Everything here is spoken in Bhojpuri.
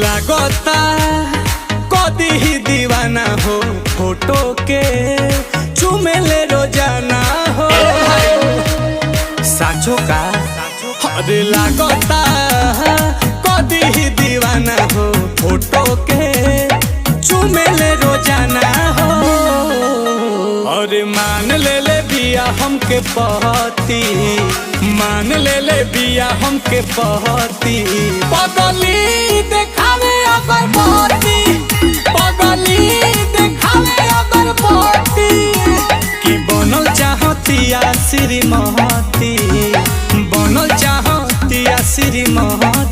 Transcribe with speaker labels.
Speaker 1: लगता कदी ही दीवाना हो फोटो के चुमेले रोजाना हो साचो का अरे लगता कदी ही दीवाना हो फोटो के चुमेले रोजाना हो। अरे मान ले बिया हमके पहती, मान ले बिया हमके पहती, पगली देखावे अगर पहती, पगली देखावे अगर पहती, कि बनल चाहतिया श्रीमती, बनल चाहतिया श्रीमती।